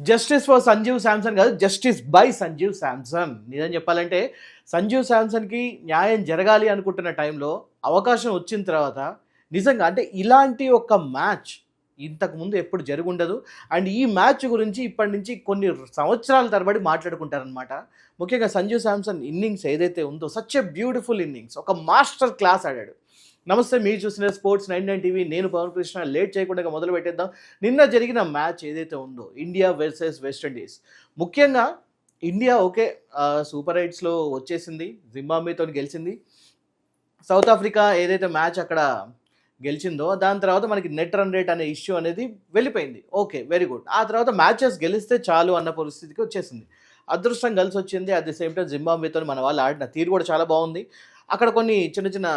Justice for Sanjeev Samson కాదు, justice by Sanjeev Samson. నిజం చెప్పాలంటే సంజీవ్ శాంసన్కి న్యాయం జరగాలి అనుకుంటున్న టైంలో అవకాశం వచ్చిన తర్వాత నిజంగా అంటే ఇలాంటి ఒక మ్యాచ్ ఇంతకుముందు ఎప్పుడు జరుగుండదు. అండ్ ఈ మ్యాచ్ గురించి ఇప్పటి నుంచి కొన్ని సంవత్సరాల తరబడి మాట్లాడుకుంటారనమాట. ముఖ్యంగా సంజీవ్ శాంసన్ ఇన్నింగ్స్ ఏదైతే ఉందో సచ్ ఎ బ్యూటిఫుల్ ఇన్నింగ్స్, ఒక మాస్టర్ క్లాస్ ఆడాడు. నమస్తే, మీరు చూసిన స్పోర్ట్స్ 99 టీవీ. నేను పవన్ కృష్ణ. లేట్ చేయకుండా మొదలు పెట్టేద్దాం. నిన్న జరిగిన మ్యాచ్ ఏదైతే ఉందో ఇండియా వర్సెస్ వెస్టిండీస్. ముఖ్యంగా ఇండియా ఓకే సూపర్ ఎయిట్స్లో వచ్చేసింది, జింబాబ్వేతో గెలిచింది. సౌత్ ఆఫ్రికా ఏదైతే మ్యాచ్ అక్కడ గెలిచిందో దాని తర్వాత మనకి నెట్ రన్ రేట్ అనే ఇష్యూ అనేది వెళ్ళిపోయింది. Okay, very good. ఆ తర్వాత మ్యాచెస్ గెలిస్తే చాలు అన్న పరిస్థితికి వచ్చేసింది. అదృష్టం కలిసి వచ్చింది. అట్ ది సేమ్ టైం జింబాబ్వేతో మన వాళ్ళు ఆడిన తీరు కూడా చాలా బాగుంది. అక్కడ కొన్ని చిన్న చిన్న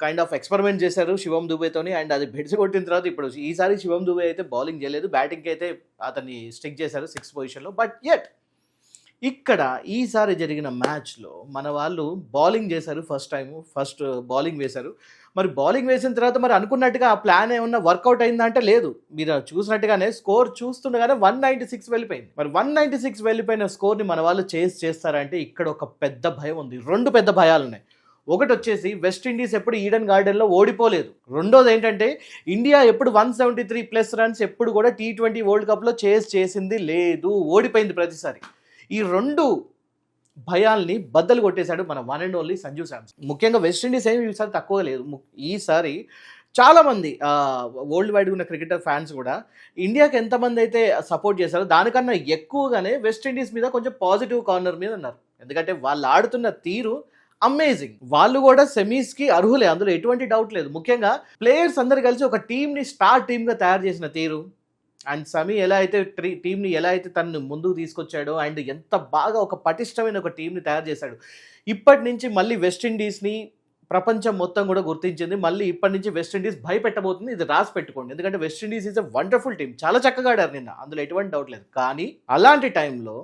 కైండ్ ఆఫ్ ఎక్స్పెరిమెంట్ చేశారు శివం దుబేతోని. అండ్ అది బెడ్స్ కొట్టిన తర్వాత ఇప్పుడు ఈసారి శివం దుబే అయితే బౌలింగ్ చేయలేదు, బ్యాటింగ్కి అయితే అతన్ని స్టిక్ చేశారు 6th పొజిషన్లో. బట్ యట్ ఇక్కడ ఈసారి జరిగిన మ్యాచ్లో మన వాళ్ళు బౌలింగ్ చేశారు. ఫస్ట్ బౌలింగ్ వేశారు. మరి బౌలింగ్ వేసిన తర్వాత మరి అనుకున్నట్టుగా ఆ ప్లాన్ ఏమన్నా వర్కౌట్ అయిందా అంటే లేదు. మీరు చూసినట్టుగానే స్కోర్ చూస్తుండగానే 196 వెళ్ళిపోయింది. మరి 196 వెళ్ళిపోయిన స్కోర్ని మన వాళ్ళు చేస్తారంటే ఇక్కడ ఒక పెద్ద భయం ఉంది. 2 పెద్ద భయాలు ఉన్నాయి. ఒకటి వచ్చేసి వెస్టిండీస్ ఎప్పుడు ఈడెన్ గార్డెన్లో ఓడిపోలేదు. రెండోది ఏంటంటే ఇండియా ఎప్పుడు 173+ రన్స్ ఎప్పుడు కూడా T20 వరల్డ్ కప్లో చేసింది లేదు, ఓడిపోయింది ప్రతిసారి. ఈ 2 భయాల్ని బద్దలు కొట్టేశాడు మన one and only Sanju Samson. ముఖ్యంగా వెస్టిండీస్ ఏమి ఈసారి తక్కువ లేదు. ఈసారి చాలామంది వరల్డ్ వైడ్ ఉన్న క్రికెటర్ ఫ్యాన్స్ కూడా ఇండియాకి ఎంతమంది అయితే సపోర్ట్ చేశారో దానికన్నా ఎక్కువగానే వెస్టిండీస్ మీద కొంచెం పాజిటివ్ కార్నర్ మీద ఉన్నారు. ఎందుకంటే వాళ్ళు ఆడుతున్న తీరు అమేజింగ్. వాళ్ళు కూడా సెమీస్కి అర్హులే, అందులో ఎటువంటి డౌట్ లేదు. ముఖ్యంగా ప్లేయర్స్ అందరు కలిసి ఒక టీంని స్టార్ టీమ్గా తయారు చేసిన తీరు, అండ్ సమీ ఎలా అయితే టీంని ఎలా అయితే తను ముందుకు తీసుకొచ్చాడో, అండ్ ఎంత బాగా ఒక పటిష్టమైన ఒక టీంని తయారు చేశాడు. ఇప్పటి నుంచి మళ్ళీ వెస్టిండీస్ని ప్రపంచం మొత్తం కూడా గుర్తించింది. మళ్ళీ ఇప్పటి నుంచి వెస్టిండీస్ భయపెట్టబోతుంది. ఇది రాసి పెట్టుకోండి. ఎందుకంటే West Indies is a wonderful team, చాలా చక్కగా ఆడారు నిన్న, అందులో ఎటువంటి డౌట్ లేదు. కానీ అలాంటి టైంలో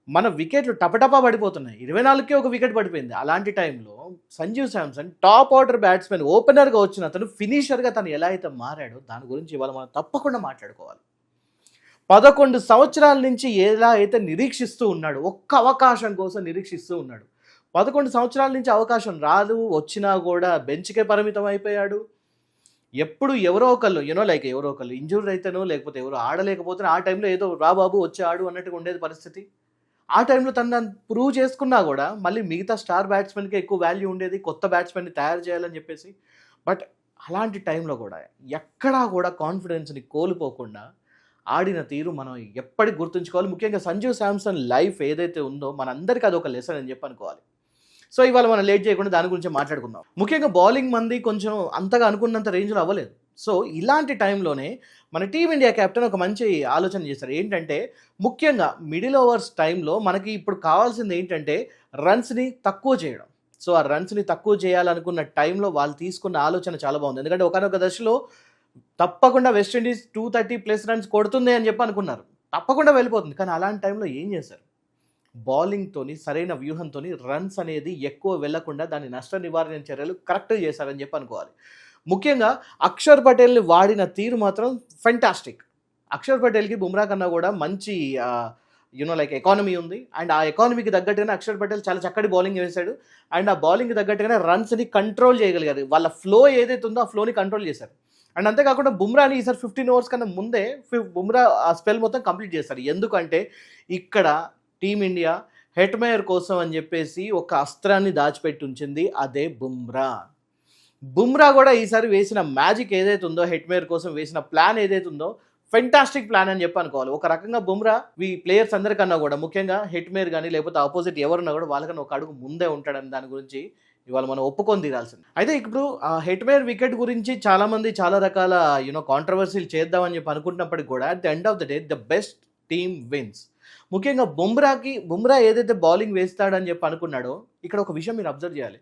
మన వికెట్లు టపటపా పడిపోతున్నాయి. 24కే ఒక వికెట్ పడిపోయింది. అలాంటి టైంలో Sanjeev Samson top order batsmen, ఓపెనర్గా వచ్చిన అతను ఫినిషర్గా తను ఎలా అయితే మారాడో దాని గురించి ఇవాళ మనం తప్పకుండా మాట్లాడుకోవాలి. 11 సంవత్సరాల నుంచి ఎలా అయితే నిరీక్షిస్తూ ఉన్నాడు, ఒక్క అవకాశం కోసం నిరీక్షిస్తూ ఉన్నాడు. 11 సంవత్సరాల నుంచి అవకాశం రాదు, వచ్చినా కూడా బెంచ్కే పరిమితం అయిపోయాడు. ఎప్పుడు ఎవరో ఒకళ్ళు ఎవరో ఒకళ్ళు ఇంజూరీ అయితేనో లేకపోతే ఎవరో ఆడలేకపోతే ఆ టైంలో ఏదో రా బాబు వచ్చి ఆడు అన్నట్టుగా ఉండేది పరిస్థితి. ఆ టైంలో తను ప్రూవ్ చేసుకున్నా కూడా మళ్ళీ మిగతా స్టార్ బ్యాట్స్మెన్కి ఎక్కువ వాల్యూ ఉండేది, కొత్త బ్యాట్స్మెన్ని తయారు చేయాలని చెప్పేసి. బట్ అలాంటి టైంలో కూడా ఎక్కడా కూడా కాన్ఫిడెన్స్ని కోల్పోకుండా ఆడిన తీరు మనం ఎప్పటికి గుర్తుంచుకోవాలి. ముఖ్యంగా సంజీవ్ శాంసన్ లైఫ్ ఏదైతే ఉందో మనందరికీ అదొక లెసన్ అని చెప్పి అనుకోవాలి. సో ఇవాళ మనం లేట్ చేయకుండా దాని గురించి మాట్లాడుకుందాం. ముఖ్యంగా బౌలింగ్ మంది కొంచెం అంతగా అనుకున్నంత రేంజ్లో అవ్వలేదు. సో ఇలాంటి టైంలోనే మన టీమిండియా కెప్టెన్ ఒక మంచి ఆలోచన చేశారు. ఏంటంటే ముఖ్యంగా మిడిల్ ఓవర్స్ టైంలో మనకి ఇప్పుడు కావాల్సింది ఏంటంటే రన్స్ని తక్కువ చేయడం. సో ఆ రన్స్ని తక్కువ చేయాలనుకున్న టైంలో వాళ్ళు తీసుకున్న ఆలోచన చాలా బాగుంది. ఎందుకంటే ఒకనొక దశలో తప్పకుండా వెస్టిండీస్ 230+ రన్స్ కొడుతుంది అని చెప్పి అనుకున్నారు, తప్పకుండా వెళ్ళిపోతుంది. కానీ అలాంటి టైంలో ఏం చేశారు, బౌలింగ్తోని సరైన వ్యూహంతోని రన్స్ అనేది ఎక్కువ వెళ్లకుండా దాని నష్ట నివారణ చర్యలు కరెక్ట్గా చేశారని చెప్పి అనుకోవాలి. ముఖ్యంగా అక్షర్ పటేల్ని వాడిన తీరు మాత్రం ఫెంటాస్టిక్. అక్షర్ పటేల్కి బుమ్రా కన్నా కూడా మంచి ఎకానమీ ఉంది. అండ్ ఆ ఎకానమీకి తగ్గట్టుగానే అక్షర్ పటేల్ చాలా చక్కటి బౌలింగ్ వేశాడు. అండ్ ఆ బౌలింగ్కి తగ్గట్టుగానే రన్స్ని కంట్రోల్ చేయగలిగారు. వాళ్ళ ఫ్లో ఏదైతే ఉందో ఆ ఫ్లోని కంట్రోల్ చేశారు. అండ్ అంతేకాకుండా బుమ్రాని ఈసారి 15 ఓవర్స్ కన్నా ముందే బుమ్రా ఆ స్పెల్ మొత్తం కంప్లీట్ చేస్తారు. ఎందుకంటే ఇక్కడ టీమిండియా హెట్మేయర్ కోసం అని చెప్పేసి ఒక అస్త్రాన్ని దాచిపెట్టి ఉంచింది, అదే బుమ్రా. బుమ్రా కూడా ఈసారి వేసిన మ్యాజిక్ ఏదైతే ఉందో, హెట్మేయర్ కోసం వేసిన ప్లాన్ ఏదైతే ఉందో ఫెంటాస్టిక్ ప్లాన్ అని చెప్పి అనుకోవాలి. ఒక రకంగా బుమ్రా ఈ ప్లేయర్స్ అందరికన్నా కూడా ముఖ్యంగా హెట్మేయర్ కానీ లేకపోతే ఆపోజిట్ ఎవరున్నా కూడా వాళ్ళకన్నా ఒక అడుగు ముందే ఉంటాడని దాని గురించి ఇవాళ మనం ఒప్పుకొని తీరాల్సింది. అయితే ఇప్పుడు హెట్మేయర్ వికెట్ గురించి చాలామంది చాలా రకాల కాంట్రవర్సీలు చేద్దామని చెప్పి అనుకుంటున్నప్పటికీ కూడా at the end of the day the best team wins. ముఖ్యంగా బుమ్రా ఏదైతే బౌలింగ్ వేస్తాడని చెప్పి అనుకున్నాడో ఇక్కడ ఒక విషయం మీరు అబ్జర్వ్ చేయాలి.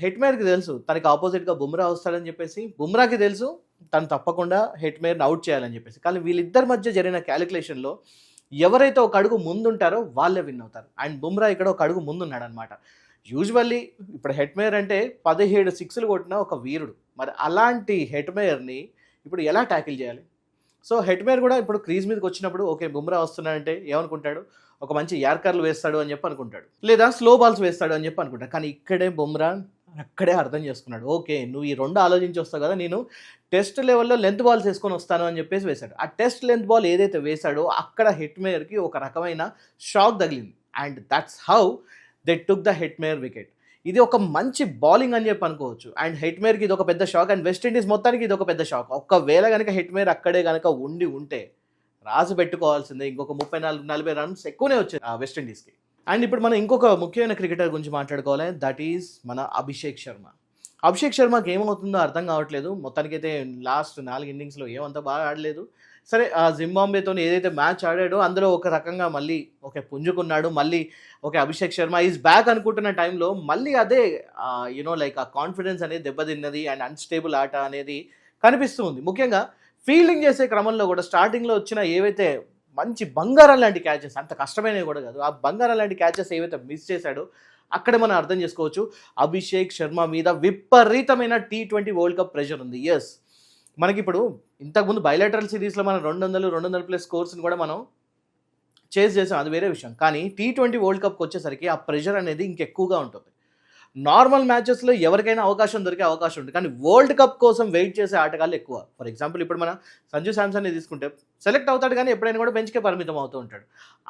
హెట్మేయర్కి తెలుసు తనకి ఆపోజిట్గా బుమ్రా వస్తాడని చెప్పేసి, బుమ్రాకి తెలుసు తను తప్పకుండా హెట్మేయర్ని అవుట్ చేయాలని చెప్పేసి. కానీ వీళ్ళిద్దరి మధ్య జరిగిన క్యాలిక్యులేషన్లో ఎవరైతే ఒక అడుగు ముందుంటారో వాళ్ళే విన్ అవుతారు. అండ్ బుమ్రా ఇక్కడ ఒక అడుగు ముందున్నాడు అనమాట. యూజువల్లీ ఇప్పుడు హెట్మేయర్ అంటే 17 సిక్స్లు కొట్టిన ఒక వీరుడు. మరి అలాంటి హెట్మేయర్ని ఇప్పుడు ఎలా ట్యాకిల్ చేయాలి? సో హెట్మేర్ కూడా ఇప్పుడు క్రీజ్ మీదకి వచ్చినప్పుడు ఓకే బుమ్రా వస్తున్నాడంటే ఏమనుకుంటాడు, ఒక మంచి యార్కర్లు వేస్తాడు అని చెప్పి అనుకుంటాడు, లేదా స్లో బాల్స్ వేస్తాడు అని చెప్పి అనుకుంటాడు. కానీ ఇక్కడే బుమ్రా అక్కడే అర్థం చేసుకున్నాడు, ఓకే నువ్వు ఈ రెండు ఆలోచించి వస్తావు కదా, నేను టెస్ట్ లెవెల్లో లెంత్ బాల్స్ వేసుకొని వస్తాను అని చెప్పేసి వేశాడు. ఆ టెస్ట్ లెంత్ బాల్ ఏదైతే వేశాడో అక్కడ హెట్మేర్కి ఒక రకమైన షాక్ తగిలింది. And that's how they took the Hetmyer wicket. ఇది ఒక మంచి బౌలింగ్ అని చెప్పి అనుకోవచ్చు. అండ్ హెట్మేర్కి ఇది ఒక పెద్ద షాక్, అండ్ వెస్టిండీస్ మొత్తానికి ఇది ఒక పెద్ద షాక్. ఒక్కవేళ కనుక హెట్మేర్ అక్కడే కనుక ఉంటే రాసి పెట్టుకోవాల్సిందే, ఇంకొక 34-40 రన్స్ ఎక్కువనే వచ్చాయి వెస్టిండీస్కి. అండ్ ఇప్పుడు మనం ఇంకొక ముఖ్యమైన క్రికెటర్ గురించి మాట్లాడుకోవాలి, దట్ ఈజ్ మన అభిషేక్ శర్మ. అభిషేక్ శర్మకి ఏమవుతుందో అర్థం కావట్లేదు. మొత్తానికైతే లాస్ట్ 4 ఇన్నింగ్స్లో ఏమంతా బాగా ఆడలేదు. సరే జింబాబ్వేతో ఏదైతే మ్యాచ్ ఆడాడో అందులో ఒక రకంగా మళ్ళీ పుంజుకున్నాడు. మళ్ళీ అభిషేక్ శర్మ ఈజ్ బ్యాక్ అనుకుంటున్న టైంలో మళ్ళీ అదే లైక్ ఆ కాన్ఫిడెన్స్ అనేది దెబ్బతిన్నది అండ్ అన్స్టేబుల్ ఆట అనేది కనిపిస్తూ ఉంది. ముఖ్యంగా ఫీల్డింగ్ చేసే క్రమంలో కూడా స్టార్టింగ్లో వచ్చిన ఏవైతే మంచి బంగారం లాంటి క్యాచెస్, అంత కష్టమైనవి కూడా కాదు, ఆ బంగారం లాంటి క్యాచెస్ ఏవైతే మిస్ చేశాడో అక్కడే మనం అర్థం చేసుకోవచ్చు అభిషేక్ శర్మ మీద విపరీతమైన T20 వరల్డ్ కప్ ప్రెషర్ ఉంది. ఎస్, మనకి ఇప్పుడు ఇంతకుముందు బైలాటరల్ సిరీస్లో మనం 200+ స్కోర్స్ని కూడా మనం చేస్ చేసాం, అది వేరే విషయం. కానీ T20 వరల్డ్ కప్కి వచ్చేసరికి ఆ ప్రెషర్ అనేది ఇంకెక్కువగా ఉంటుంది. నార్మల్ మ్యాచెస్లో ఎవరికైనా అవకాశం దొరికే అవకాశం ఉంటుంది, కానీ వరల్డ్ కప్ కోసం వెయిట్ చేసే ఆటగాళ్ళు ఎక్కువ. ఫర్ ఎగ్జాంపుల్ ఇప్పుడు మన సంజు శాంసన్ని తీసుకుంటే సెలెక్ట్ అవుతాడు కానీ ఎప్పుడైనా కూడా బెంచ్కే పరిమితం అవుతూ ఉంటాడు.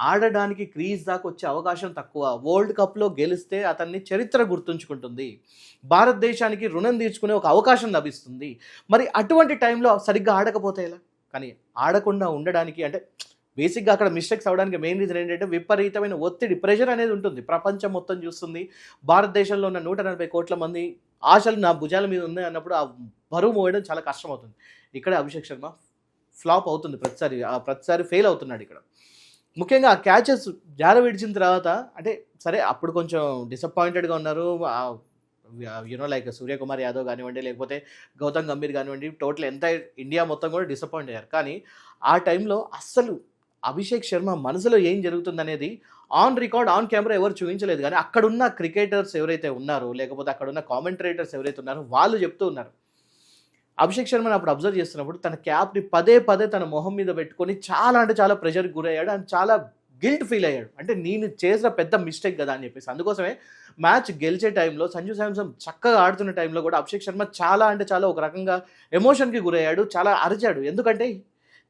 ఆడడానికి క్రీజ్ దాకా వచ్చే అవకాశం తక్కువ. వరల్డ్ కప్లో గెలిస్తే అతన్ని చరిత్ర గుర్తుంచుకుంటుంది, భారతదేశానికి రుణం తీర్చుకునే ఒక అవకాశం లభిస్తుంది. మరి అటువంటి టైంలో సరిగ్గా ఆడకపోతే ఎలా? కానీ ఆడకుండా ఉండడానికి అంటే బేసిక్గా అక్కడ మిస్టేక్స్ అవ్వడానికి మెయిన్ రీజన్ ఏంటంటే విపరీతమైన ఒత్తిడి, ప్రెషర్ అనేది ఉంటుంది. ప్రపంచం మొత్తం చూస్తుంది. భారతదేశంలో ఉన్న 140 కోట్ల మంది ఆశలు నా భుజాల మీద ఉన్నాయి అన్నప్పుడు ఆ బరువు మోయడం చాలా కష్టం అవుతుంది. ఇక్కడే అభిషేక్ శర్మ ఫ్లాప్ అవుతుంది ప్రతిసారి ఫెయిల్ అవుతున్నాడు ఇక్కడ. ముఖ్యంగా ఆ క్యాచెస్ జార విడిచిన తర్వాత అంటే సరే అప్పుడు కొంచెం డిసప్పాయింటెడ్గా ఉన్నారు. లైక్ సూర్యకుమార్ యాదవ్ కానివ్వండి, లేకపోతే గౌతమ్ గంభీర్ కానివ్వండి, టోటల్ ఎంటైర్ ఇండియా మొత్తం కూడా డిసప్పాయింట్ అయ్యారు. కానీ ఆ టైంలో అస్సలు అభిషేక్ శర్మ మనసులో ఏం జరుగుతుందనేది ఆన్ రికార్డ్ ఆన్ కెమెరా ఎవరు చూపించలేదు. కానీ అక్కడున్న క్రికెటర్స్ ఎవరైతే ఉన్నారో, లేకపోతే అక్కడున్న కామెంటరేటర్స్ ఎవరైతే ఉన్నారో వాళ్ళు చెప్తూ ఉన్నారు. అభిషేక్ శర్మని అప్పుడు అబ్జర్వ్ చేస్తున్నప్పుడు తన క్యాప్ని పదే తన మొహం మీద పెట్టుకొని చాలా అంటే చాలా ప్రెషర్కి గురయ్యాడు అండ్ చాలా గిల్ట్ ఫీల్ అయ్యాడు. అంటే నేను చేసిన పెద్ద మిస్టేక్ కదా అని చెప్పేసి. అందుకోసమే మ్యాచ్ గెలిచే టైంలో సంజు శాంసన్ చక్కగా ఆడుతున్న టైంలో కూడా అభిషేక్ శర్మ చాలా అంటే చాలా ఒక రకంగా ఎమోషన్కి గురయ్యాడు, చాలా అరిచాడు. ఎందుకంటే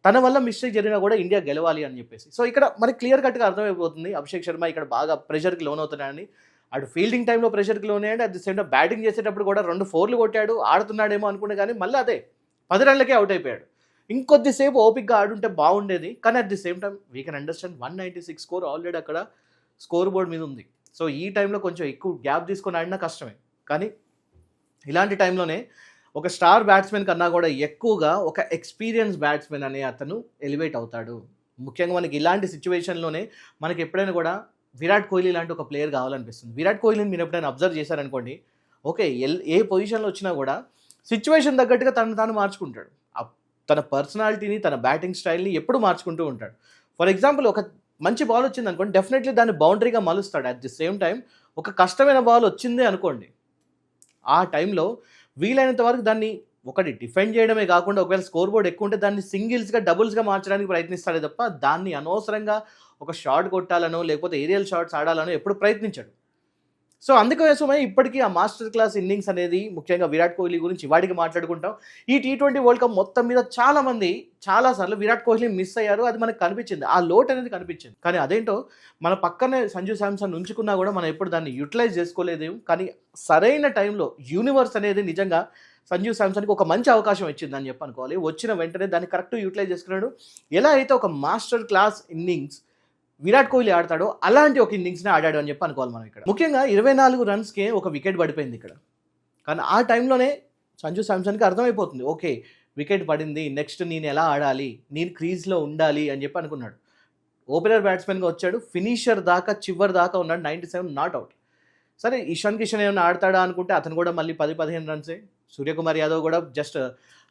తన వల్ల మిస్టేక్ జరిగినా కూడా ఇండియా గెలవాలి అని చెప్పేసి. సో ఇక్కడ మనకి క్లియర్ కట్గా అర్థమైపోతుంది అభిషేక్ శర్మ ఇక్కడ బాగా ప్రెషర్కి లోన్ అవుతున్నాడని. అటు ఫీల్డింగ్ టైంలో ప్రెషర్కి లోన్ అయ్యాడు, at the same time batting చేసేటప్పుడు కూడా 2 4లు కొట్టాడు, ఆడుతున్నాడేమో అనుకునే కానీ మళ్ళీ అదే 10 రన్లకే అవుట్ అయిపోయాడు. ఇంకొద్దిసేపు ఓపిక్గా ఆడుంటే బాగుండేది. కానీ at the same time we can understand 196 score already అక్కడ స్కోర్ బోర్డ్ మీద ఉంది. సో ఈ టైంలో కొంచెం ఎక్కువ గ్యాప్ తీసుకొని ఆడినా కష్టమే. కానీ ఇలాంటి టైంలోనే ఒక స్టార్ బ్యాట్స్మెన్ కన్నా కూడా ఎక్కువగా ఒక ఎక్స్పీరియన్స్ బ్యాట్స్మెన్ అనే అతను ఎలివేట్ అవుతాడు. ముఖ్యంగా మనకి ఇలాంటి సిచ్యువేషన్లోనే మనకి ఎప్పుడైనా కూడా విరాట్ కోహ్లీ లాంటి ఒక ప్లేయర్ కావాలనిపిస్తుంది. విరాట్ కోహ్లీని మీరు ఎప్పుడైనా అబ్జర్వ్ చేశారనుకోండి, ఓకే ఏ పొజిషన్లో వచ్చినా కూడా సిచ్యువేషన్ తగ్గట్టుగా తాను మార్చుకుంటాడు. తన పర్సనాలిటీని, తన బ్యాటింగ్ స్టైల్ని ఎప్పుడు మార్చుకుంటూ ఉంటాడు. ఫర్ ఎగ్జాంపుల్ ఒక మంచి బాల్ వచ్చింది అనుకోండి, డెఫినెట్లీ దాన్ని బౌండరీగా మలుస్తాడు. అట్ ది సేమ్ టైం ఒక కష్టమైన బాల్ వచ్చింది అనుకోండి, ఆ టైంలో వీలైనంత వరకు దాన్ని ఒకటి డిఫెండ్ చేయడమే కాకుండా ఒకవేళ స్కోర్ బోర్డ్ ఎక్కువ ఉంటే దాన్ని సింగిల్స్గా డబుల్స్గా మార్చడానికి ప్రయత్నిస్తాడే తప్ప దాన్ని అనవసరంగా ఒక షాట్ కొట్టాలనో లేకపోతే ఏరియల్ షాట్స్ ఆడాలనో ఎప్పుడు ప్రయత్నించాడు. సో అందుకోసమే ఇప్పటికీ ఆ మాస్టర్ క్లాస్ ఇన్నింగ్స్ అనేది ముఖ్యంగా విరాట్ కోహ్లీ గురించి వాడికి మాట్లాడుకుంటాం. ఈ T20 వరల్డ్ కప్ మొత్తం మీద చాలామంది చాలాసార్లు విరాట్ కోహ్లీ మిస్ అయ్యారు, అది మనకు కనిపించింది, ఆ లోటు అనేది కనిపించింది. కానీ అదేంటో మన పక్కనే సంజు శాంసన్ ఉంచుకున్నా కూడా మనం ఎప్పుడు దాన్ని యూటిలైజ్ చేసుకోలేదు. కానీ సరైన టైంలో యూనివర్స్ అనేది నిజంగా సంజు శాంసన్కి ఒక మంచి అవకాశం ఇచ్చిందని చెప్పి అనుకోవాలి. వచ్చిన వెంటనే దాన్ని కరెక్ట్ యూటిలైజ్ చేసుకున్నాడు. ఎలా అయితే ఒక master class innings Virat Kohli ఆడతాడో అలాంటి ఒక ఇన్నింగ్స్ని ఆడాడు అని చెప్పి అనుకోవాలి మనం. ఇక్కడ ముఖ్యంగా 24 రన్స్కే ఒక వికెట్ పడిపోయింది ఇక్కడ. కానీ ఆ టైంలోనే సంజు శాంసన్కి అర్థమైపోతుంది, ఓకే వికెట్ పడింది, నెక్స్ట్ నేను ఎలా ఆడాలి, నేను క్రీజ్లో ఉండాలి అని చెప్పి అనుకున్నాడు. ఓపెనర్ బ్యాట్స్మెన్గా వచ్చాడు, ఫినిషర్ దాకా చివరి దాకా ఉన్నాడు, 97 నాట్ అవుట్. సరే ఇషాన్ కిషన్ ఏమైనా ఆడతాడా అనుకుంటే అతను కూడా మళ్ళీ 10-15 రన్సే. సూర్యకుమార్ యాదవ్ కూడా జస్ట్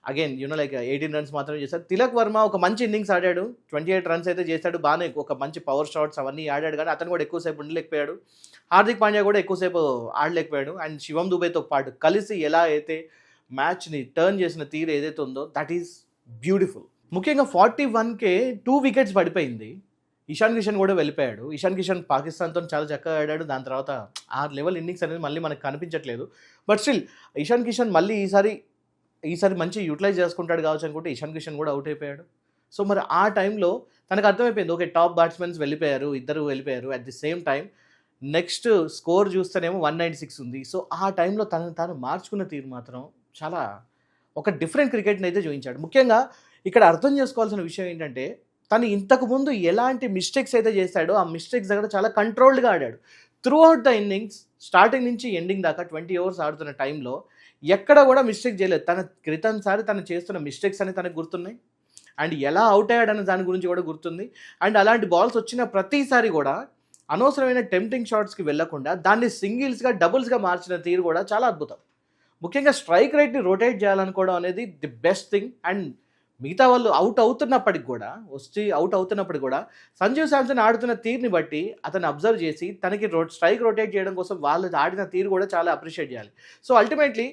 అగైన్ లైక్ 18 రన్స్ మాత్రమే చేశాడు. తిలక్ వర్మ ఒక మంచి ఇన్నింగ్స్ ఆడాడు, 28 రన్స్ అయితే చేశాడు, బాగానే ఒక మంచి పవర్ షాట్స్ అవన్నీ ఆడాడు. కానీ అతను కూడా ఎక్కువసేపు ఉండలేకపోయాడు. హార్దిక్ పాండ్యా కూడా ఎక్కువసేపు ఆడలేకపోయాడు. అండ్ శివం దుబేతో పాటు కలిసి ఎలా అయితే మ్యాచ్ని టర్న్ చేసిన తీరు ఏదైతే ఉందో దట్ ఈస్ బ్యూటిఫుల్. ముఖ్యంగా 41కే 2 వికెట్స్ పడిపోయింది. ఇషాన్ కిషన్ కూడా వెళ్ళిపోయాడు. ఇషాన్ కిషన్ పాకిస్తాన్‌తో చాలా చక్కగా ఆడాడు. దాని తర్వాత ఆ లెవెల్ ఇన్నింగ్స్ అనేది మళ్ళీ మనకు కనిపించట్లేదు. బట్ స్టిల్ ఇషాన్ కిషన్ మళ్ళీ ఈసారి మంచి యుటిలైజ్ చేసుకుంటాడు కావచ్చు అనుకుంటే ఇషాన్ కిషన్ కూడా ఔట్ అయిపోయాడు. సో మరి ఆ టైంలో తనకు అర్థమైపోయింది. ఓకే, టాప్ బ్యాట్స్‌మెన్స్ వెళ్ళిపోయారు. ఇద్దరు వెళ్ళిపోయారు. At the same time next score చూస్తేనేమో 196 ఉంది. సో ఆ టైంలో తనను తాను మార్చుకున్న తీరు మాత్రం చాలా ఒక డిఫరెంట్ క్రికెట్‌ని అయితే చూయించాడు. ముఖ్యంగా ఇక్కడ అర్థం చేసుకోవాల్సిన విషయం ఏంటంటే, తను ఇంతకుముందు ఎలాంటి మిస్టేక్స్ అయితే చేశాడో, ఆ మిస్టేక్స్ దగ్గర చాలా కంట్రోల్డ్‌గా ఆడాడు. Through out the innings starting నుంచి ఎండింగ్ దాకా 20 ఓవర్స్ ఆడుతున్న టైంలో ఎక్కడ కూడా మిస్టేక్ చేయలేదు. తన క్రితంసారి తను చేస్తున్న మిస్టేక్స్ అని తనకు గుర్తున్నాయి. అండ్ ఎలా ఔట్ అయ్యాడన్న దాని గురించి కూడా గుర్తుంది. అండ్ అలాంటి బాల్స్ వచ్చిన ప్రతిసారి కూడా అనవసరమైన టెంప్టింగ్ షాట్స్‌కి వెళ్ళకుండా దాన్ని సింగిల్స్‌గా, డబుల్స్‌గా మార్చిన తీరు కూడా చాలా అద్భుతం. ముఖ్యంగా స్ట్రైక్ రేట్‌ని రొటేట్ చేయాలనుకోవడం అనేది ది బెస్ట్ థింగ్. అండ్ మిగతా వాళ్ళు అవుట్ అవుతున్నప్పటికి కూడా సంజు శాంసన్ ఆడుతున్న తీరుని బట్టి అతను అబ్జర్వ్ చేసి తనకి స్ట్రైక్ రొటేట్ చేయడం కోసం వాళ్ళు ఆడిన తీరు కూడా చాలా అప్రిషియేట్ చేయాలి. సో అల్టిమేట్లీ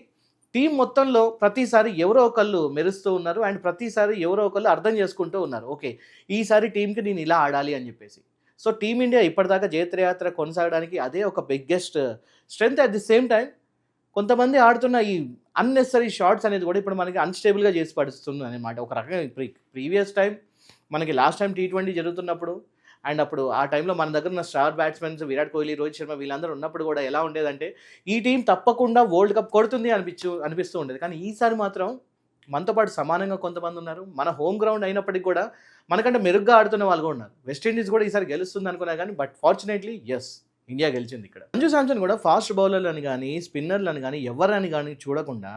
టీం మొత్తంలో ప్రతిసారి ఎవరో ఒకళ్ళు మెరుస్తూ ఉన్నారు. అండ్ ప్రతిసారి ఎవరో ఒకళ్ళు అర్థం చేసుకుంటూ ఉన్నారు. ఓకే, ఈసారి టీంకి నేను ఇలా ఆడాలి అని చెప్పేసి. సో టీమిండియా ఇప్పటిదాకా జైత్రయాత్ర కొనసాగడానికి అదే ఒక biggest strength. At the same time కొంతమంది ఆడుతున్న ఈ అన్నెసరీ షాట్స్ అనేది కూడా ఇప్పుడు మనకి అన్‌స్టేబుల్‌గా చేసి పడుతుంది అనమాట. ఒక రకంగా ప్రీవియస్ టైం మనకి లాస్ట్ టైం T20 జరుగుతున్నప్పుడు అండ్ అప్పుడు ఆ టైంలో మన దగ్గర ఉన్న స్టార్ బ్యాట్స్‌మెన్స్ విరాట్ కోహ్లీ, రోహిత్ శర్మ వీళ్ళందరూ ఉన్నప్పుడు కూడా ఎలా ఉండేదంటే, ఈ టీం తప్పకుండా వరల్డ్ కప్ కొడుతుంది అనిపిస్తూ ఉండేది. కానీ ఈసారి మాత్రం మనతో పాటు సమానంగా కొంతమంది ఉన్నారు. మన హోమ్ గ్రౌండ్ అయినప్పటికి కూడా మనకంటే మెరుగ్గా ఆడుతున్న వాళ్ళు కూడా ఉన్నారు. వెస్టిండీస్ కూడా ఈసారి గెలుస్తుంది అనుకున్నా కానీ బట్ ఫార్చునేట్లీ ఇండియా గెలిచింది ఇక్కడ. సంజు శాంసన్ కూడా ఫాస్ట్ బౌలర్లని కానీ, స్పిన్నర్లని కానీ, ఎవరని కానీ చూడకుండా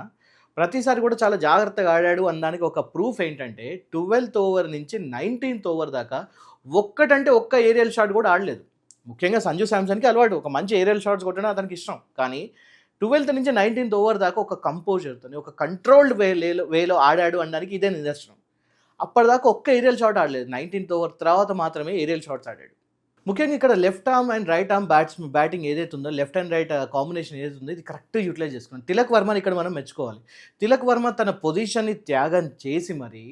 ప్రతిసారి కూడా చాలా జాగ్రత్తగా ఆడాడు అనడానికి ఒక ప్రూఫ్ ఏంటంటే 12th ఓవర్ నుంచి 19th ఓవర్ దాకా ఒక్క ఏరియల్ షాట్ కూడా ఆడలేదు. ముఖ్యంగా సంజు శాంసన్‌కి అలవాటు ఒక మంచి ఏరియల్ షాట్స్ కొట్టడం అతనికి ఇష్టం. కానీ 12th నుంచి 19th ఓవర్ దాకా ఒక కంపోజర్‌తోని ఒక కంట్రోల్డ్ వేలో ఆడాడు అనడానికి ఇదే నిదర్శనం. అప్పటిదాకా ఒక్క ఏరియల్ షాట్ ఆడలేదు. 19th ఓవర్ తర్వాత మాత్రమే ఏరియల్ షాట్స్ ఆడాడు. ముఖ్యంగా ఇక్కడ left arm and right arm batting ఏదైతే ఉందో, లెఫ్ట్ అండ్ రైట్ కాంబినేషన్ ఏదైతే ఉందో ఇది కరెక్ట్‌గా యూటిలైజ్ చేసుకున్నాడు. తిలక్ వర్మని ఇక్కడ మనం మెచ్చుకోవాలి. తిలక్ వర్మ తన పొజిషన్‌ని త్యాగం చేసి మరి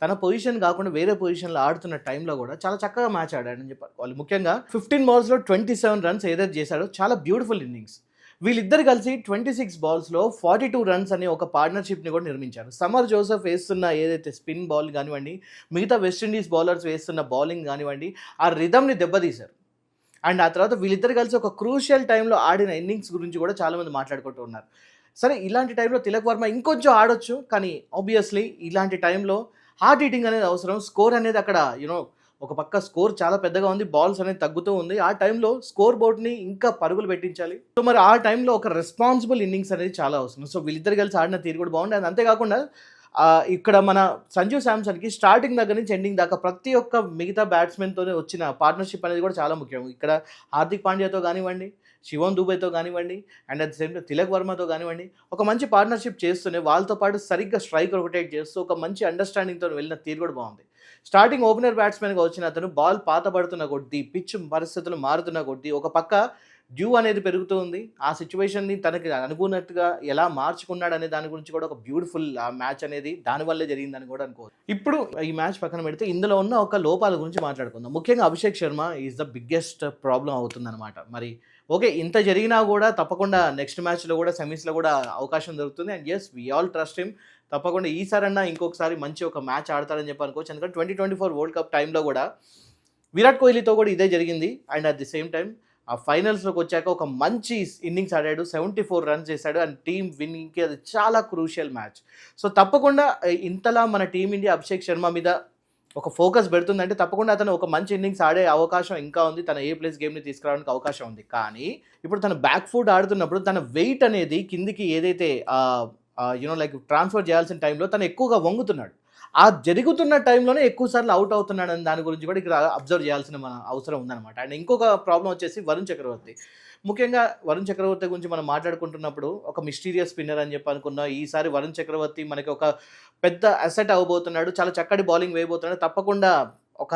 తన పొజిషన్ కాకుండా వేరే పొజిషన్‌లో ఆడుతున్న టైంలో కూడా చాలా చక్కగా మ్యాచ్ ఆడాడని చెప్పాలి. ముఖ్యంగా 15 బాల్స్‌లో 27 రన్స్ ఏదైతే చేశాడో చాలా బ్యూటిఫుల్ ఇన్నింగ్స్. వీళ్ళిద్దరు కలిసి 26 బాల్స్‌లో 42 రన్స్ అనే ఒక పార్ట్నర్‌షిప్‌ని కూడా నిర్మించారు. సమర్ జోసెఫ్ వేస్తున్న ఏదైతే స్పిన్ బాల్ కానివ్వండి, మిగతా వెస్టిండీస్ బౌలర్స్ వేస్తున్న బౌలింగ్ కానివ్వండి, ఆ రిథమ్‌ని దెబ్బతీశారు. అండ్ ఆ తర్వాత వీళ్ళిద్దరు కలిసి ఒక క్రూషియల్ టైంలో ఆడిన ఇన్నింగ్స్ గురించి కూడా చాలామంది మాట్లాడుకుంటూ ఉన్నారు. సరే, ఇలాంటి టైంలో తిలక్ వర్మ ఇంకొంచెం ఆడొచ్చు. కానీ ఆబ్వియస్లీ ఇలాంటి టైంలో హార్డ్ హీటింగ్ అనేది అవసరం. స్కోర్ అనేది అక్కడ ఒక పక్క స్కోర్ చాలా పెద్దగా ఉంది. బాల్స్ అనేది తగ్గుతూ ఉంది. ఆ టైంలో స్కోర్ బోర్డ్‌ని ఇంకా పరుగులు పెట్టించాలి. సో మరి ఆ టైంలో ఒక రెస్పాన్సిబుల్ ఇన్నింగ్స్ అనేది చాలా అవసరం. సో వీళ్ళిద్దరు కలిసి ఆడిన తీరు కూడా బాగుంది. అది అంతేకాకుండా ఇక్కడ మన సంజు శాంసన్‌కి స్టార్టింగ్ దగ్గర నుంచి ఎండింగ్ దాకా ప్రతి ఒక్క మిగతా బ్యాట్స్‌మెన్‌తోనే వచ్చిన పార్ట్నర్‌షిప్ అనేది కూడా చాలా ముఖ్యం. ఇక్కడ హార్దిక్ పాండ్యాతో కానివ్వండి, శివం దూబేతో కానివ్వండి, and at the same time Tilak వర్మతో కానివ్వండి, ఒక మంచి పార్ట్నర్‌షిప్ చేస్తూనే వాళ్ళతో పాటు సరిగ్గా స్ట్రైక్ రొటేట్ చేస్తూ ఒక మంచి అండర్‌స్టాండింగ్‌తో వెళ్ళిన తీరు కూడా బాగుంది. స్టార్టింగ్ ఓపెనర్ బ్యాట్స్‌మెన్‌గా వచ్చిన అతను బాల్ పాతబడుతున్న కొద్దీ, పిచ్ పరిస్థితులు మారుతున్న కొద్దీ ఒక పక్క డ్యూ అనేది పెరుగుతూ ఉంది. ఆ సిచ్యువేషన్‌ని తనకి అనుకున్నట్టుగా ఎలా మార్చుకున్నాడు అనే దాని గురించి కూడా ఒక బ్యూటిఫుల్ మ్యాచ్ అనేది దానివల్లే జరిగిందని కూడా అనుకోవచ్చు. ఇప్పుడు ఈ మ్యాచ్ పక్కన పెడితే ఇందులో ఉన్న ఒక లోపాల గురించి మాట్లాడుకుందాం. ముఖ్యంగా Abhishek Sharma is the biggest problem అవుతుందన్నమాట. మరి ఓకే, ఇంత జరిగినా కూడా తప్పకుండా నెక్స్ట్ మ్యాచ్‌లో కూడా సెమీస్‌లో కూడా అవకాశం దొరుకుతుంది. And we all trust him. తప్పకుండా ఈసారన్నా ఇంకొకసారి మంచి ఒక మ్యాచ్ ఆడతారని చెప్పి అనుకోవచ్చు. ఎందుకంటే 2024 వరల్డ్ కప్ టైంలో కూడా విరాట్ కోహ్లీతో కూడా ఇదే జరిగింది. And at the same time ఆ ఫైనల్స్‌లోకి వచ్చాక ఒక మంచి ఇన్నింగ్స్ ఆడాడు. 74 రన్స్ చేశాడు. అండ్ టీమ్ విన్నింగ్‌కి అది చాలా క్రూషియల్ మ్యాచ్. సో తప్పకుండా ఇంతలా మన టీమిండియా అభిషేక్ శర్మ మీద ఒక ఫోకస్ పెడుతుందంటే తప్పకుండా అతను ఒక మంచి ఇన్నింగ్స్ ఆడే అవకాశం ఇంకా ఉంది. తన A+ గేమ్‌ని తీసుకురావడానికి అవకాశం ఉంది. కానీ ఇప్పుడు తన బ్యాక్ ఫుట్ ఆడుతున్నప్పుడు తన వెయిట్ అనేది కిందికి ఏదైతే లైక్ ట్రాన్స్ఫర్ చేయాల్సిన టైంలో తను ఎక్కువగా వంగుతున్నాడు. ఆ జరుగుతున్న టైంలోనే ఎక్కువ సార్లు అవుట్ అవుతున్నాడని దాని గురించి కూడా ఇక్కడ అబ్జర్వ్ చేయాల్సిన అవసరం ఉందన్నమాట. అండ్ ఇంకొక ప్రాబ్లం వచ్చేసి వరుణ్ చక్రవర్తి. ముఖ్యంగా వరుణ్ చక్రవర్తి గురించి మనం మాట్లాడుకుంటున్నప్పుడు ఒక మిస్టీరియస్ స్పిన్నర్ అని చెప్పి అనుకున్నాం. ఈసారి వరుణ్ చక్రవర్తి మనకి ఒక పెద్ద అసెట్ అవ్వబోతున్నాడు. చాలా చక్కటి బౌలింగ్ వేయబోతున్నాడు. తప్పకుండా ఒక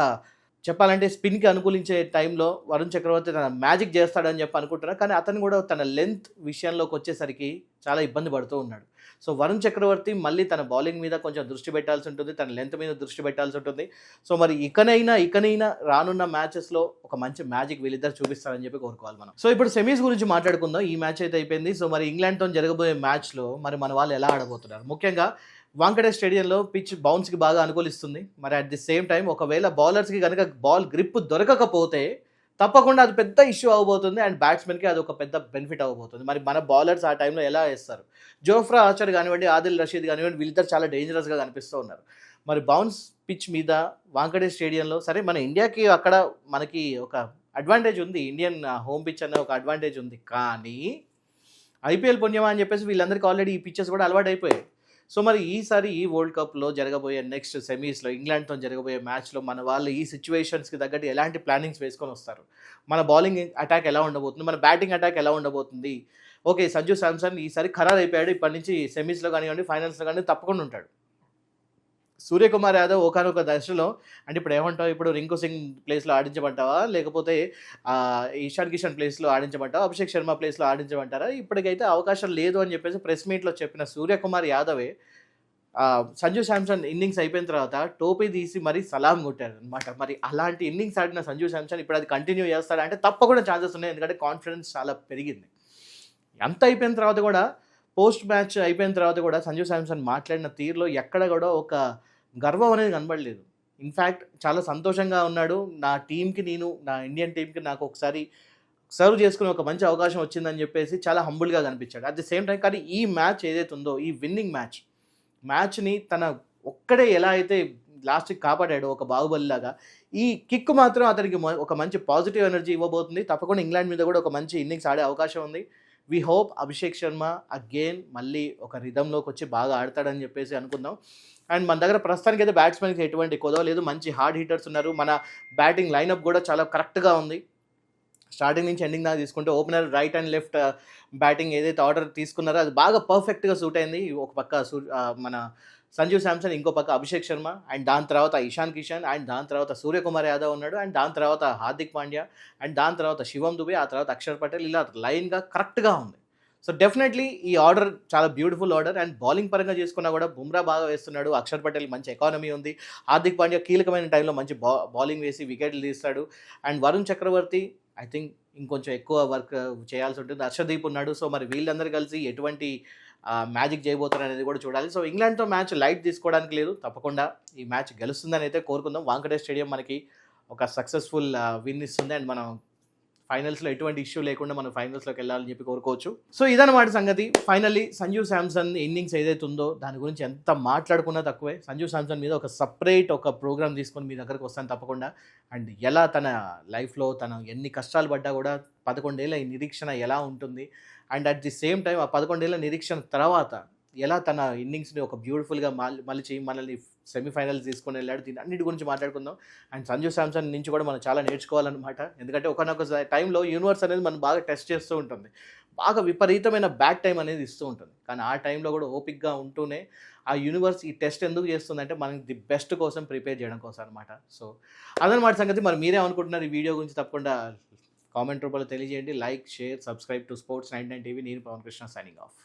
చెప్పాలంటే స్పిన్‌కి అనుకూలించే టైంలో వరుణ్ చక్రవర్తి తన మ్యాజిక్ చేస్తాడని చెప్పి అనుకుంటున్నా. కానీ అతను కూడా తన లెంత్ విషయంలోకొచ్చేసరికి చాలా ఇబ్బంది పడుతూ ఉన్నాడు. సో, వరుణ్ చక్రవర్తి మళ్ళీ తన బౌలింగ్ మీద కొంచెం దృష్టి పెట్టాల్సి ఉంటుంది. తన లెంత్ మీద దృష్టి పెట్టాల్సి ఉంటుంది. సో, మరి ఇకనైనా రానున్న మ్యాచెస్‌లో ఒక మంచి మ్యాజిక్ వీళ్ళిద్దరు చూపిస్తారని చెప్పి కోరుకోవాలి మనం. సో, ఇప్పుడు సెమీస్ గురించి మాట్లాడుకుందాం. ఈ మ్యాచ్ అయితే అయిపోయింది. సో, మరి ఇంగ్లాండ్‌తోని జరగబోయే మ్యాచ్‌లో మరి మన వాళ్ళు ఎలా ఆడబోతున్నారు? ముఖ్యంగా వాంకడే స్టేడియంలో పిచ్ బౌన్స్‌కి బాగా అనుకూలిస్తుంది. మరి అట్ ది సేమ్ టైమ్ ఒకవేళ బౌలర్స్‌కి గనుక బాల్ గ్రిప్ దొరకకపోతే తప్పకుండా అది పెద్ద ఇష్యూ అవ్వబోతుంది. అండ్ బ్యాట్స్‌మెన్‌కి అది ఒక పెద్ద బెనిఫిట్ అవ్వబోతుంది. మరి మన బౌలర్స్ ఆ టైంలో ఎలా ఏస్తారు? జోఫ్రా ఆర్చర్ గానివ్వండి, ఆదిల్ రషీద్ గానివ్వండి, వీళ్ళిద్దరు చాలా డేంజరస్‌గా కనిపిస్తూ ఉన్నారు. మరి బౌన్స్ పిచ్ మీద వాంకడే స్టేడియంలో సరే మన ఇండియాకి అక్కడ మనకి ఒక అడ్వాంటేజ్ ఉంది. ఇండియన్ హోమ్ పిచ్ అనే ఒక అడ్వాంటేజ్ ఉంది. కానీ ఐపీఎల్ పుణ్యమా అని చెప్పేసి వీళ్ళందరికీ ఆల్రెడీ ఈ పిచెస్ కూడా అలవాటైపోయాయి. సో, మరి ఈసారి ఈ వరల్డ్ కప్‌లో జరగబోయే నెక్స్ట్ సెమీస్‌లో ఇంగ్లాండ్‌తో జరగబోయే మ్యాచ్‌లో మన వాళ్ళు ఈ సిట్యుయేషన్స్‌కి తగ్గట్టు ఎలాంటి ప్లానింగ్స్ వేసుకొనొస్తారు? మన బౌలింగ్ అటాక్ ఎలా ఉండబోతుంది? మన బ్యాటింగ్ అటాక్ ఎలా ఉండబోతుంది? ఓకే. సంజు శాంసన్ ఈసారి ఖరారైపోయాడు. ఇప్పటి నుంచి సెమీస్‌లో కానివ్వండి, ఫైనల్స్‌లో గాని తప్పకుండా ఉంటాడు. సూర్యకుమార్ యాదవ్ ఒకానొక దశలో అంటే ఇప్పుడు ఏమంటావు? ఇప్పుడు రింకు సింగ్ ప్లేస్‌లో ఆడించమంటావా? లేకపోతే ఇషాన్ కిషన్ ప్లేస్‌లో ఆడించమంటావా? అభిషేక్ శర్మ ప్లేస్‌లో ఆడించమంటారా? ఇప్పటికైతే అవకాశం లేదు అని చెప్పేసి ప్రెస్ మీట్‌లో చెప్పిన సూర్యకుమార్ యాదవే సంజు శాంసన్ ఇన్నింగ్స్ అయిపోయిన తర్వాత టోపీ తీసి మరీ సలాం కొట్టారనమాట. మరి అలాంటి ఇన్నింగ్స్ ఆడిన సంజు శాంసన్ ఇప్పుడు అది కంటిన్యూ చేస్తాడా అంటే తప్పకుండా ఛాన్సెస్ ఉన్నాయి. ఎందుకంటే కాన్ఫిడెన్స్ చాలా పెరిగింది. అంత అయిపోయిన తర్వాత కూడా పోస్ట్ మ్యాచ్ అయిపోయిన తర్వాత కూడా సంజు శాంసన్ మాట్లాడిన తీరులో ఎక్కడ కూడా ఒక గర్వం అనేది కనబడలేదు. ఇన్‌ఫాక్ట్ చాలా సంతోషంగా ఉన్నాడు. నా ఇండియన్ టీమ్‌కి నాకు ఒకసారి సర్వ్ చేసుకునే ఒక మంచి అవకాశం వచ్చిందని చెప్పేసి చాలా హంబుల్‌గా కనిపించాడు. అట్ ది సేమ్ టైమ్ కానీ ఈ మ్యాచ్ ఏదైతే ఉందో ఈ విన్నింగ్ మ్యాచ్‌ని తన ఒక్కడే ఎలా అయితే లాస్ట్‌కి కాపాడాడో ఒక బాహుబలిలాగా ఈ కిక్ మాత్రం అతనికి ఒక మంచి పాజిటివ్ ఎనర్జీ ఇవ్వబోతుంది. తప్పకుండా ఇంగ్లాండ్ మీద కూడా ఒక మంచి ఇన్నింగ్స్ ఆడే అవకాశం ఉంది. We hope Abhishek Sharma again మళ్ళీ ఒక రిథమ్‌లోకొచ్చి బాగా ఆడతాడని చెప్పేసి అనుకుందాం. అండ్ మన దగ్గర ప్రస్తుతానికైతే బ్యాట్స్‌మెన్‌కి ఎటువంటి కొదవ లేదు. మంచి హార్డ్ హిట్టర్స్ ఉన్నారు. మన బ్యాటింగ్ లైనప్ కూడా చాలా కరెక్ట్‌గా ఉంది. స్టార్టింగ్ నుంచి ఎండింగ్ దాకా తీసుకుంటే opener right and left batting ఏదైతే ఆర్డర్ తీసుకున్నారో అది బాగా పర్ఫెక్ట్‌గా సూట్ అయింది. ఒక పక్క మన సంజు శాంసన్, ఇంకో పక్క అభిషేక్ శర్మ అండ్ దాని తర్వాత ఇషాన్ కిషన్ అండ్ దాని తర్వాత సూర్యకుమార్ యాదవ్ ఉన్నాడు. అండ్ దాని తర్వాత హార్దిక్ పాండ్యా అండ్ దాని తర్వాత శివం దుబే, ఆ తర్వాత అక్షర్ పటేల్ ఇలా లైన్‌గా కరెక్ట్‌గా ఉంది. సో, డెఫినెట్‌లీ ఈ ఆర్డర్ చాలా బ్యూటిఫుల్ ఆర్డర్. అండ్ బౌలింగ్ పరంగా చేసుకున్నా కూడా బుమ్రా బాగా వేస్తున్నాడు. అక్షర్ పటేల్ మంచి ఎకానమీ ఉంది. హార్దిక్ పాండ్యా కీలకమైన టైంలో మంచి బౌలింగ్ వేసి వికెట్లు తీస్తాడు. And Varun Chakravarthy I think ఇంకొంచెం ఎక్కువ వర్క్ చేయాల్సి ఉంటుంది. హర్షదీప్ ఉన్నాడు. సో, మరి వీళ్ళందరూ కలిసి ఎటువంటి మ్యాజిక్ చేయబోతారనేది కూడా చూడాలి. సో, ఇంగ్లాండ్‌తో మ్యాచ్ లైట్ తీసుకోవడానికి లేదు. తప్పకుండా ఈ మ్యాచ్ గెలుస్తుందని అయితే కోరుకుందాం. వాంకడే స్టేడియం మనకి ఒక సక్సెస్‌ఫుల్ విన్ ఇస్తుంది. అండ్ మనం ఫైనల్స్‌లో ఎటువంటి ఇష్యూ లేకుండా మనం ఫైనల్స్‌లోకి వెళ్ళాలని చెప్పి కోరుకోవచ్చు. సో, ఇదన్నమాట సంగతి. ఫైనల్లీ సంజు శాంసన్ ఇన్నింగ్స్ ఏదైతే ఉందో దాని గురించి ఎంత మాట్లాడుకున్నా తక్కువే. సంజు శాంసన్ మీద ఒక సెపరేట్ ఒక ప్రోగ్రామ్ తీసుకొని మీ దగ్గరకు వస్తాను తప్పకుండా. అండ్ ఎలా తన లైఫ్‌లో తను ఎన్ని కష్టాలు పడ్డా కూడా 11 ఏళ్ల ఈ నిరీక్షణ ఎలా ఉంటుంది? And at the same time ఆ 11 ఏళ్ల నిరీక్షణ తర్వాత ఎలా తన ఇన్నింగ్స్‌ని ఒక బ్యూటిఫుల్‌గా మలిచి మనల్ని సెమీఫైనల్స్ తీసుకొని వెళ్ళాడు. దీని అన్నిటి గురించి మాట్లాడుకుందాం. అండ్ సంజు శాంసన్ నుంచి కూడా మనం చాలా నేర్చుకోవాలన్నమాట. ఎందుకంటే ఒకానొక టైంలో యూనివర్స్ అనేది మనం బాగా టెస్ట్ చేస్తూ ఉంటుంది. బాగా విపరీతమైన బ్యాడ్ టైం అనేది ఇస్తూ ఉంటుంది. కానీ ఆ టైంలో కూడా ఓపికగా ఉంటూనే ఆ యూనివర్స్ ఈ టెస్ట్ ఎందుకు చేస్తుందంటే మనకి ది బెస్ట్ కోసం ప్రిపేర్ చేయడం కోసం అనమాట. సో, అదనమాట సంగతి. మరి మీరేమనుకుంటున్నారు ఈ వీడియో గురించి? తప్పకుండా కామెంట్ రూపంలో తెలియజేయండి. Like, share, subscribe to sports 99 TV. నేను పవన్ కృష్ణ సైనింగ్ ఆఫ్.